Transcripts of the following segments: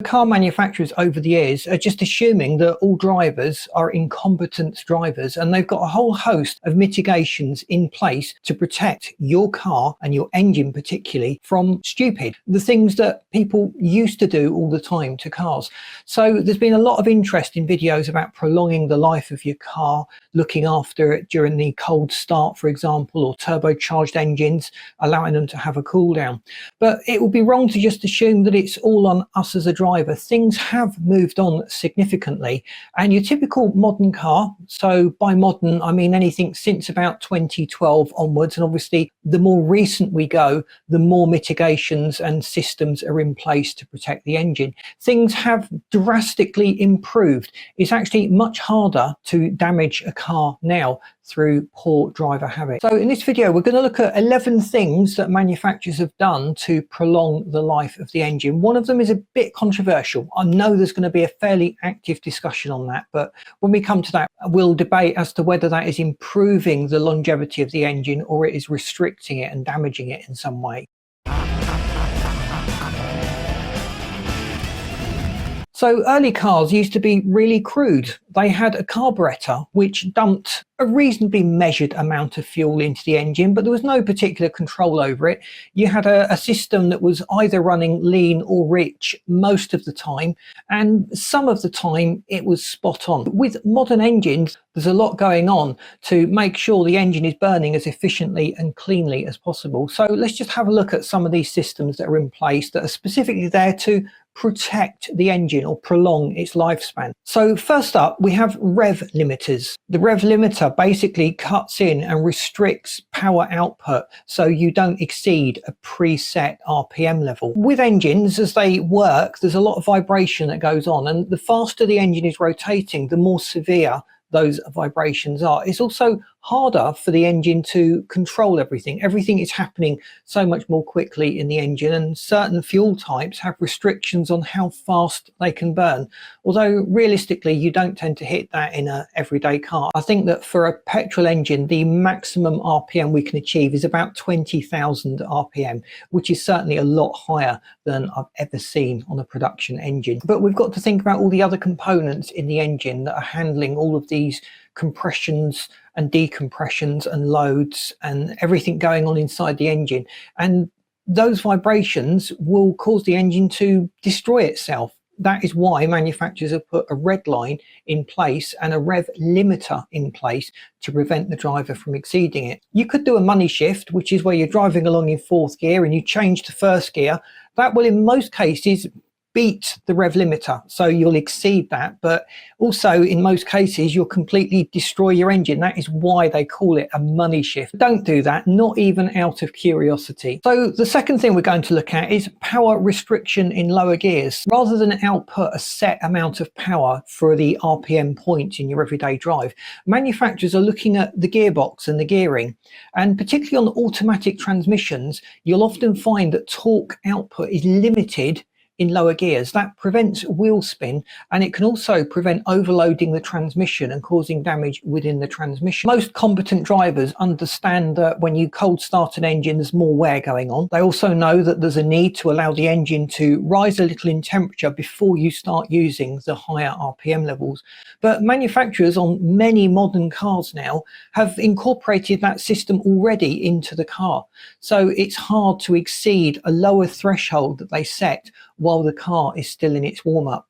Car manufacturers over the years are just assuming that all drivers are incompetent drivers, and they've got a whole host of mitigations in place to protect your car and your engine particularly from stupid, the things that people used to do all the time to cars. So there's been a lot of interest in videos about prolonging the life of your car, looking after it during the cold start, for example, or turbocharged engines, allowing them to have a cool down. But it would be wrong to just assume that it's all on us as a driver. Things have moved on significantly, and your typical modern car, so by modern I mean anything since about 2012 onwards, and obviously the more recent we go, the more mitigations and systems are in place to protect the engine. Things have drastically improved. It's actually much harder to damage a car now through poor driver habits. So in this video we're going to look at 11 things that manufacturers have done to prolong the life of the engine. One of them is a bit controversial. I know there's going to be a fairly active discussion on that, but when we come to that we'll debate as to whether that is improving the longevity of the engine or it is restricting it and damaging it in some way. So early cars used to be really crude. They had a carburetor which dumped a reasonably measured amount of fuel into the engine, but there was no particular control over it. You had a system that was either running lean or rich most of the time, and some of the time it was spot on. With modern engines, there's a lot going on to make sure the engine is burning as efficiently and cleanly as possible. So let's just have a look at some of these systems that are in place that are specifically there to protect the engine or prolong its lifespan. So first up, we have rev limiters. The rev limiter basically cuts in and restricts power output so you don't exceed a preset RPM level. With engines, as they work, there's a lot of vibration that goes on, and the faster the engine is rotating, the more severe those vibrations are. It's also harder for the engine to control everything. Everything is happening so much more quickly in the engine, and certain fuel types have restrictions on how fast they can burn. Although realistically, you don't tend to hit that in an everyday car. I think that for a petrol engine, the maximum RPM we can achieve is about 20,000 RPM, which is certainly a lot higher than I've ever seen on a production engine. But we've got to think about all the other components in the engine that are handling all of these compressions and decompressions and loads and everything going on inside the engine, and those vibrations will cause the engine to destroy itself. That is why manufacturers have put a red line in place and a rev limiter in place to prevent the driver from exceeding it. You could do a money shift, which is where you're driving along in fourth gear and you change to first gear. That will in most cases beat the rev limiter, so you'll exceed that, but also in most cases you'll completely destroy your engine. That is why they call it a money shift. Don't do that, not even out of curiosity. So the second thing we're going to look at is power restriction in lower gears. Rather than output a set amount of power for the RPM point in your everyday drive, manufacturers are looking at the gearbox and the gearing, and particularly on automatic transmissions you'll often find that torque output is limited in lower gears. That prevents wheel spin, and it can also prevent overloading the transmission and causing damage within the transmission. Most competent drivers understand that when you cold start an engine there's more wear going on. They also know that there's a need to allow the engine to rise a little in temperature before you start using the higher RPM levels. But manufacturers on many modern cars now have incorporated that system already into the car, so it's hard to exceed a lower threshold that they set while the car is still in its warm-up.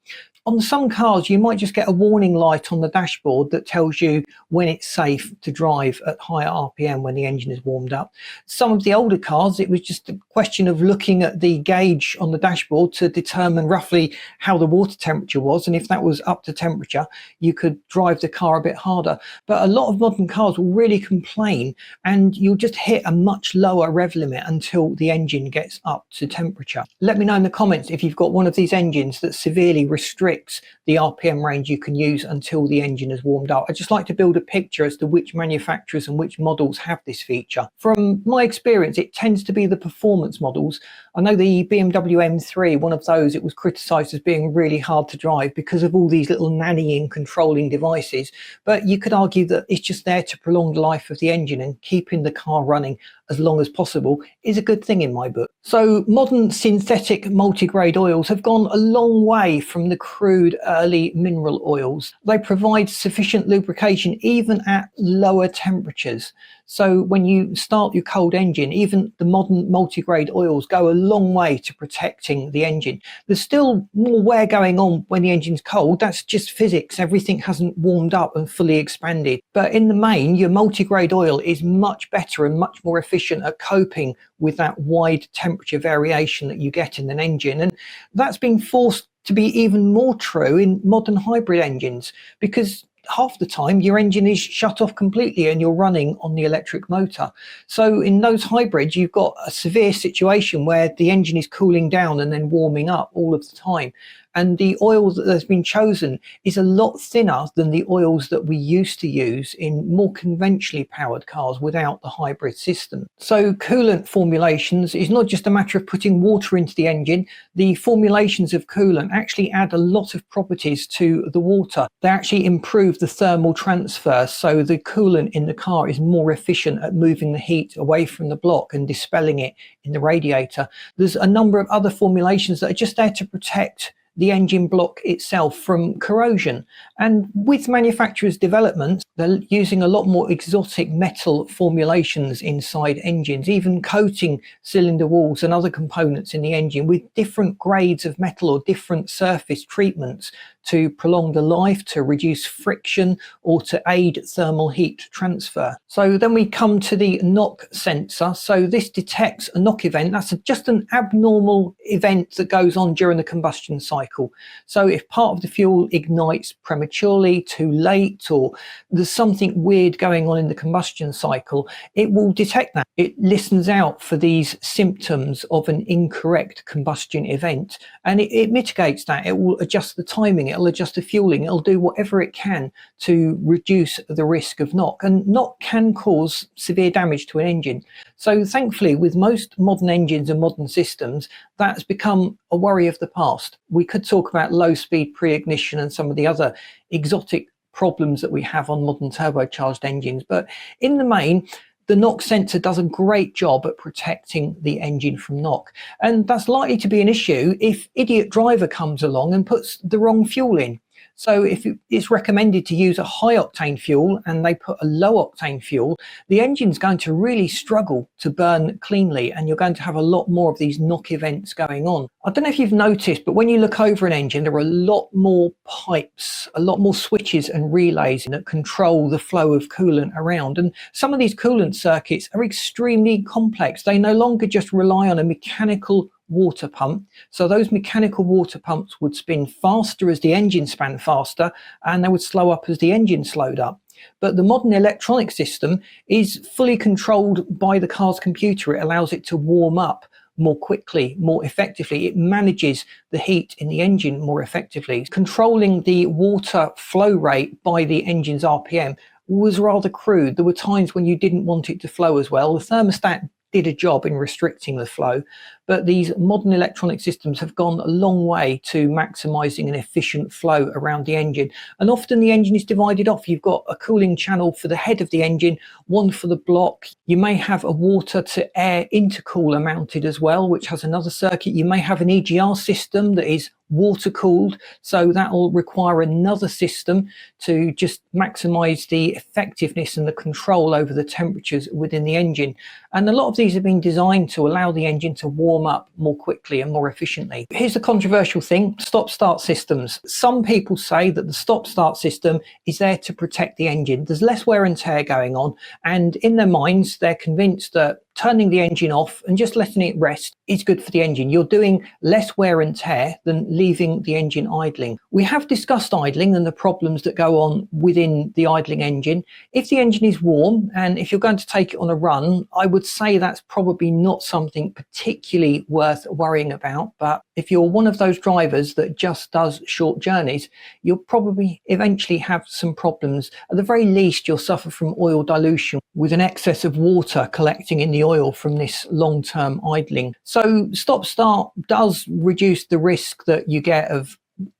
On some cars, you might just get a warning light on the dashboard that tells you when it's safe to drive at higher RPM when the engine is warmed up. Some of the older cars, it was just a question of looking at the gauge on the dashboard to determine roughly how the water temperature was, and if that was up to temperature, you could drive the car a bit harder. But a lot of modern cars will really complain, and you'll just hit a much lower rev limit until the engine gets up to temperature. Let me know in the comments if you've got one of these engines that severely restricts the RPM range you can use until the engine is warmed up. I just like to build a picture as to which manufacturers and which models have this feature. From my experience, it tends to be the performance models. I know the BMW M3, one of those, it was criticised as being really hard to drive because of all these little nannying controlling devices, but you could argue that it's just there to prolong the life of the engine and keeping the car running as long as possible is a good thing in my book. So modern synthetic multigrade oils have gone a long way from the crude early mineral oils. They provide sufficient lubrication even at lower temperatures. So when you start your cold engine, even the modern multigrade oils go a long way to protecting the engine. There's still more wear going on when the engine's cold. That's just physics. Everything hasn't warmed up and fully expanded. But in the main, your multigrade oil is much better and much more efficient at coping with that wide temperature variation that you get in an engine. And that's been forced to be even more true in modern hybrid engines, because half the time your engine is shut off completely and you're running on the electric motor. So in those hybrids, you've got a severe situation where the engine is cooling down and then warming up all of the time. And the oil that has been chosen is a lot thinner than the oils that we used to use in more conventionally powered cars without the hybrid system. So coolant formulations is not just a matter of putting water into the engine. The formulations of coolant actually add a lot of properties to the water. They actually improve the thermal transfer, so the coolant in the car is more efficient at moving the heat away from the block and dispelling it in the radiator. There's a number of other formulations that are just there to protect the engine block itself from corrosion. And with manufacturers' developments, they're using a lot more exotic metal formulations inside engines, even coating cylinder walls and other components in the engine with different grades of metal or different surface treatments to prolong the life, to reduce friction, or to aid thermal heat transfer. So then we come to the knock sensor. So this detects a knock event. That's just an abnormal event that goes on during the combustion cycle. So if part of the fuel ignites prematurely, too late, or there's something weird going on in the combustion cycle, it will detect that. It listens out for these symptoms of an incorrect combustion event, and it mitigates that. It will adjust the timing, it'll adjust the fueling, it'll do whatever it can to reduce the risk of knock. And knock can cause severe damage to an engine. So thankfully, with most modern engines and modern systems, that's become a worry of the past. We could talk about low speed pre-ignition and some of the other exotic problems that we have on modern turbocharged engines, but in the main, the knock sensor does a great job at protecting the engine from knock. And that's likely to be an issue if idiot driver comes along and puts the wrong fuel in. So if it's recommended to use a high octane fuel and they put a low octane fuel, the engine's going to really struggle to burn cleanly, and you're going to have a lot more of these knock events going on. I don't know if you've noticed, but when you look over an engine, there are a lot more pipes, a lot more switches and relays that control the flow of coolant around. And some of these coolant circuits are extremely complex. They no longer just rely on a mechanical water pump. So those mechanical water pumps would spin faster as the engine span faster, and they would slow up as the engine slowed up. But the modern electronic system is fully controlled by the car's computer. It allows it to warm up more quickly, more effectively. It manages the heat in the engine more effectively. Controlling the water flow rate by the engine's RPM was rather crude. There were times when you didn't want it to flow as well. The thermostat did a job in restricting the flow, but these modern electronic systems have gone a long way to maximizing an efficient flow around the engine. And often the engine is divided off. You've got a cooling channel for the head of the engine, one for the block. You may have a water to air intercooler mounted as well, which has another circuit. You may have an EGR system that is water cooled, so that will require another system to just maximize the effectiveness and the control over the temperatures within the engine. And a lot of these have been designed to allow the engine to warm up more quickly and more efficiently. Here's the controversial thing: stop-start systems. Some people say that the stop-start system is there to protect the engine. There's less wear and tear going on, and in their minds they're convinced that turning the engine off and just letting it rest is good for the engine. You're doing less wear and tear than leaving the engine idling. We have discussed idling and the problems that go on within the idling engine. If the engine is warm and if you're going to take it on a run, I would say that's probably not something particularly worth worrying about. But if you're one of those drivers that just does short journeys, you'll probably eventually have some problems. At the very least, you'll suffer from oil dilution with an excess of water collecting in the oil from this long-term idling. So stop-start does reduce the risk that you get of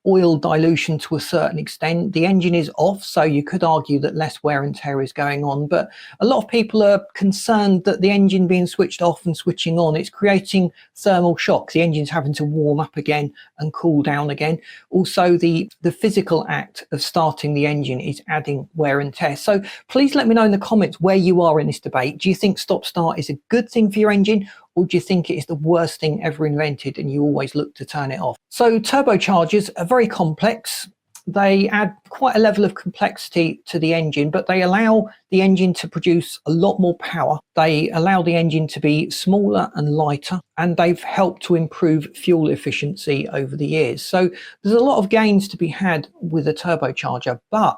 oil dilution to a certain extent. The engine is off, so you could argue that less wear and tear is going on, but a lot of people are concerned that the engine being switched off and switching on, it's creating thermal shocks. The engine's having to warm up again and cool down again. Also, the physical act of starting the engine is adding wear and tear. So please let me know in the comments where you are in this debate. Do you think stop start is a good thing for your engine, or do you think it is the worst thing ever invented and you always look to turn it off? So turbochargers are very complex. They add quite a level of complexity to the engine, but they allow the engine to produce a lot more power. They allow the engine to be smaller and lighter, and they've helped to improve fuel efficiency over the years. So there's a lot of gains to be had with a turbocharger, but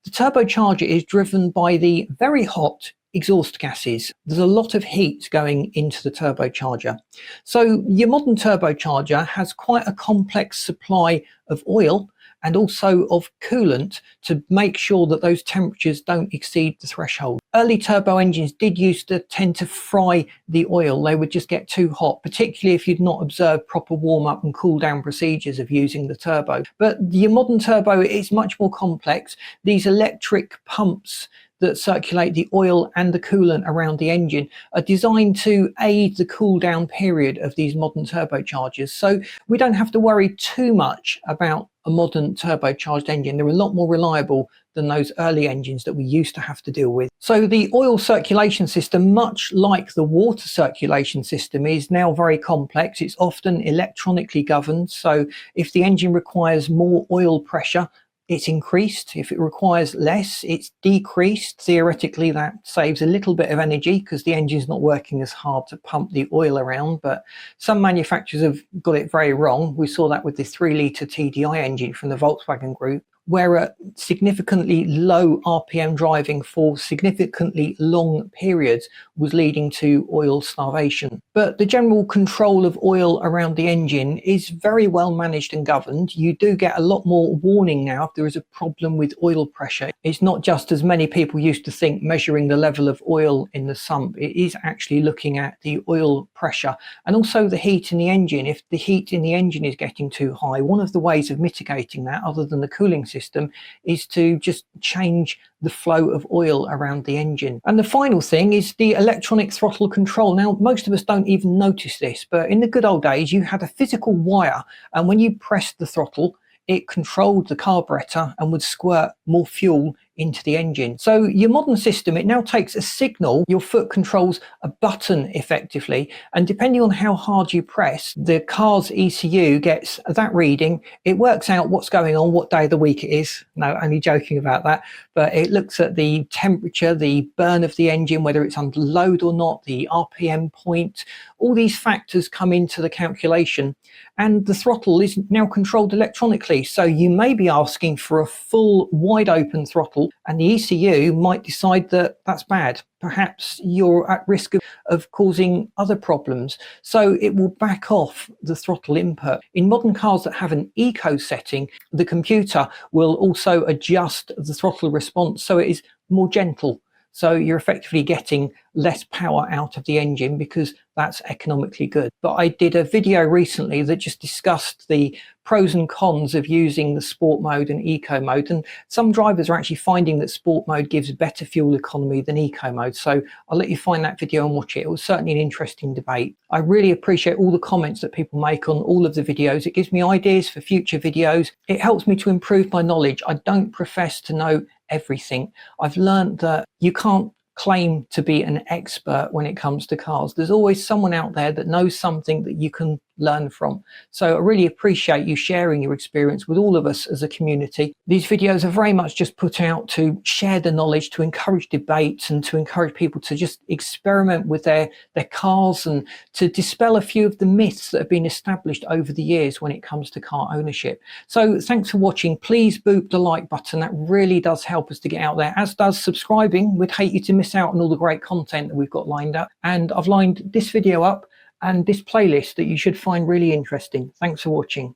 the turbocharger is driven by the very hot exhaust gases. There's a lot of heat going into the turbocharger. So your modern turbocharger has quite a complex supply of oil and also of coolant to make sure that those temperatures don't exceed the threshold. Early turbo engines did used to tend to fry the oil. They would just get too hot, particularly if you'd not observed proper warm up and cool down procedures of using the turbo. But your modern turbo is much more complex. These electric pumps that circulate the oil and the coolant around the engine are designed to aid the cool down period of these modern turbochargers. So we don't have to worry too much about a modern turbocharged engine. They're a lot more reliable than those early engines that we used to have to deal with. So the oil circulation system, much like the water circulation system, is now very complex. It's often electronically governed. So if the engine requires more oil pressure, it's increased. If it requires less, it's decreased. Theoretically, that saves a little bit of energy because the engine's not working as hard to pump the oil around, but some manufacturers have got it very wrong. We saw that with the 3-litre TDI engine from the Volkswagen Group, where significantly low RPM driving for significantly long periods was leading to oil starvation. But the general control of oil around the engine is very well managed and governed. You do get a lot more warning now if there is a problem with oil pressure. It's not just, as many people used to think, measuring the level of oil in the sump. It is actually looking at the oil pressure and also the heat in the engine. If the heat in the engine is getting too high, one of the ways of mitigating that, other than the cooling system, is to just change the flow of oil around the engine. And the final thing is the electronic throttle control. Now, most of us don't even notice this, but in the good old days, you had a physical wire, and when you pressed the throttle, it controlled the carburetor and would squirt more fuel into the engine. So your modern system, it now takes a signal, your foot controls a button effectively, and depending on how hard you press, the car's ECU gets that reading. It works out what's going on, what day of the week it is. No, only joking about that. But it looks at the temperature, the burn of the engine, whether it's under load or not, the RPM point. All these factors come into the calculation, and the throttle is now controlled electronically. So you may be asking for a full wide open throttle, and the ECU might decide that that's bad. Perhaps you're at risk of causing other problems. So it will back off the throttle input. In modern cars that have an eco setting, the computer will also adjust the throttle response so it is more gentle. So you're effectively getting less power out of the engine because that's economically good. But I did a video recently that just discussed the pros and cons of using the sport mode and eco mode. And some drivers are actually finding that sport mode gives better fuel economy than eco mode. So I'll let you find that video and watch it. It was certainly an interesting debate. I really appreciate all the comments that people make on all of the videos. It gives me ideas for future videos. It helps me to improve my knowledge. I don't profess to know everything. I've learned that you can't claim to be an expert when it comes to cars. There's always someone out there that knows something that you can learn from. So I really appreciate you sharing your experience with all of us as a community. These videos are very much just put out to share the knowledge, to encourage debates, and to encourage people to just experiment with their cars and to dispel a few of the myths that have been established over the years when it comes to car ownership. So thanks for watching. Please boop the like button. That really does help us to get out there, as does subscribing. We'd hate you to miss out on all the great content that we've got lined up. And I've lined this video up and this playlist that you should find really interesting. Thanks for watching.